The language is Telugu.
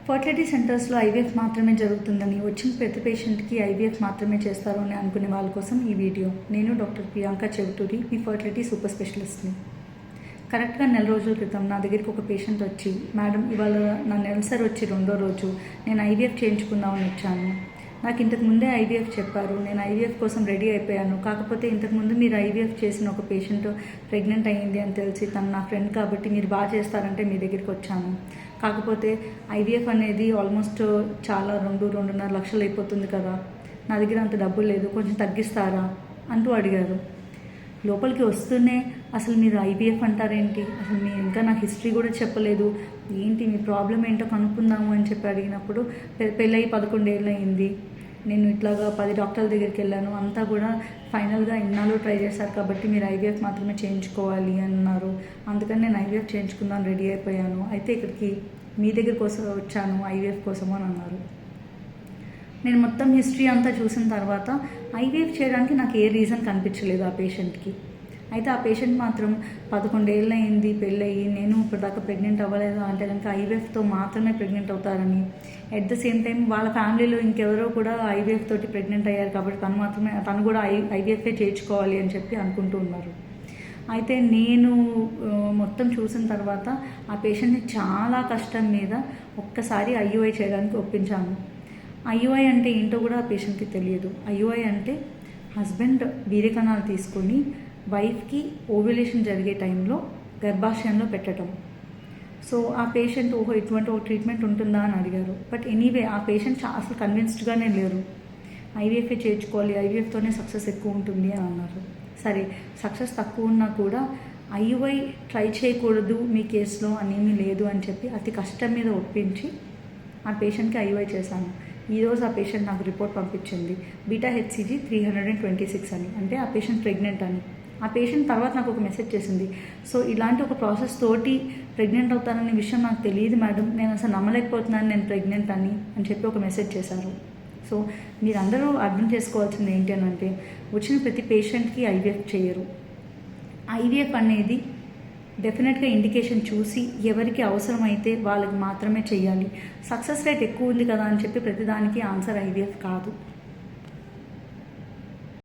ఫర్టిలిటీ సెంటర్స్లో ఐవీఎఫ్ మాత్రమే జరుగుతుందని, వచ్చిన ప్రతి పేషెంట్కి ఐవీఎఫ్ మాత్రమే చేస్తారు అని అనుకునే వాళ్ళ కోసం ఈ వీడియో. నేను డాక్టర్ ప్రియాంక చెవిటూరి, మీ ఫర్టిలిటీ సూపర్ స్పెషలిస్ట్ని. కరెక్ట్గా 4 రోజుల క్రితం నా దగ్గరికి ఒక పేషెంట్ వచ్చి, మేడం ఇవాళ నా నెలసరి వచ్చి 2వ రోజు, నేను ఐవీఎఫ్ చేయించుకుందామని వచ్చాను. నాకు ఇంతకు ముందే ఐవీఎఫ్ చెప్పారు, నేను ఐవీఎఫ్ కోసం రెడీ అయిపోయాను. కాకపోతే ఇంతకుముందు మీరు ఐవీఎఫ్ చేసిన ఒక పేషెంట్ ప్రెగ్నెంట్ అయ్యింది అని తెలిసి, తను నా ఫ్రెండ్ కాబట్టి మీరు బాగా చేస్తారంటే మీ దగ్గరికి వచ్చాను. కాకపోతే ఐవీఎఫ్ అనేది ఆల్మోస్ట్ చాలా 2-2.5 లక్షలు అయిపోతుంది కదా, నా దగ్గర అంత డబ్బులు లేదు, కొంచెం తగ్గిస్తారా అంటూ అడిగారు. లోపలికి వస్తూనే అసలు మీరు ఐవీఎఫ్ అంటారేంటి, అసలు మీరు ఇంకా నాకు హిస్టరీ కూడా చెప్పలేదు, ఏంటి మీ ప్రాబ్లం ఏంటో కనుక్కుందాము అని చెప్పి అడిగినప్పుడు, పెళ్ళయి 11 ఏళ్ళు అయింది, నేను ఇట్లాగా 10 డాక్టర్ల దగ్గరికి వెళ్ళాను, అంతా కూడా ఫైనల్గా ఇన్నాళ్ళు ట్రై చేశారు కాబట్టి మీరు ఐవీఎఫ్ మాత్రమే చేయించుకోవాలి అన్నారు. అందుకని నేను ఐవీఎఫ్ చేయించుకుందాం రెడీ అయిపోయాను. అయితే ఇక్కడికి మీ దగ్గర కోసం వచ్చాను ఐవీఎఫ్ కోసము అని అన్నారు. నేను మొత్తం హిస్టరీ అంతా చూసిన తర్వాత ఐవీఎఫ్ చేయడానికి నాకు ఏ రీజన్ కనిపించలేదు ఆ పేషెంట్కి. అయితే ఆ పేషెంట్ మాత్రం 11 ఏళ్ళు అయింది పెళ్ళయి, నేను ఇప్పటిదాకా ప్రెగ్నెంట్ అవ్వలేదు అంటే కనుక ఐవీఎఫ్తో మాత్రమే ప్రెగ్నెంట్ అవుతారని, అట్ ద సేమ్ టైం వాళ్ళ ఫ్యామిలీలో ఇంకెవరో కూడా ఐవీఎఫ్ తోటి ప్రెగ్నెంట్ అయ్యారు కాబట్టి తను కూడా ఐవీఎఫ్ఏ చేయించుకోవాలి అని చెప్పి అనుకుంటూ ఉన్నారు. అయితే నేను మొత్తం చూసిన తర్వాత ఆ పేషెంట్ని చాలా కష్టం మీద ఒక్కసారి ఐయుఐ చేయడానికి ఒప్పించాను. ఐయుఐ అంటే ఏంటో కూడా ఆ పేషెంట్కి తెలియదు. ఐయుఐ అంటే హస్బెండ్ వీర్యకణాలు తీసుకొని వైఫ్కి ఓవ్యులేషన్ జరిగే టైంలో గర్భాశయంలో పెట్టడం. సో ఆ పేషెంట్ ఇటువంటి ఒక ట్రీట్మెంట్ ఉంటుందా అని అడిగారు. బట్ ఎనీవే ఆ పేషెంట్ అసలు కన్విన్స్డ్గానే లేరు, ఐవీఎఫ్ఏ చేయించుకోవాలి, ఐవీఎఫ్తోనే సక్సెస్ ఎక్కువ ఉంటుంది అని అన్నారు. సరే, సక్సెస్ తక్కువ ఉన్నా కూడా ఐయుఐ ట్రై చేయకూడదు మీ కేసులో అనేమీ లేదు అని చెప్పి అతి కష్టం మీద ఒప్పించి ఆ పేషెంట్కి ఐయుఐ చేశాను. ఈరోజు ఆ పేషెంట్ నాకు రిపోర్ట్ పంపించింది, బీటా హెచ్సిజీ 326 అని, అంటే ఆ పేషెంట్ ప్రెగ్నెంట్ అని. ఆ పేషెంట్ తర్వాత నాకు ఒక మెసేజ్ చేసింది, సో ఇలాంటి ఒక ప్రాసెస్ తోటి ప్రెగ్నెంట్ అవుతాననే విషయం నాకు తెలియదు మేడం, నేను అసలు నమ్మలేకపోతున్నాను నేను ప్రెగ్నెంట్ అని చెప్పి ఒక మెసేజ్ చేశారు. సో మీరందరూ అర్థం చేసుకోవాల్సింది ఏంటి అని అంటే, వచ్చిన ప్రతి పేషెంట్కి ఐవీఎఫ్ చేయరు. ఐవీఎఫ్ అనేది డెఫినెట్గా ఇండికేషన్ చూసి ఎవరికి అవసరమైతే వాళ్ళకి మాత్రమే చేయాలి. సక్సెస్ రేట్ ఎక్కువ ఉంది కదా అని చెప్పి ప్రతిదానికి ఆన్సర్ ఐవీఎఫ్ కాదు.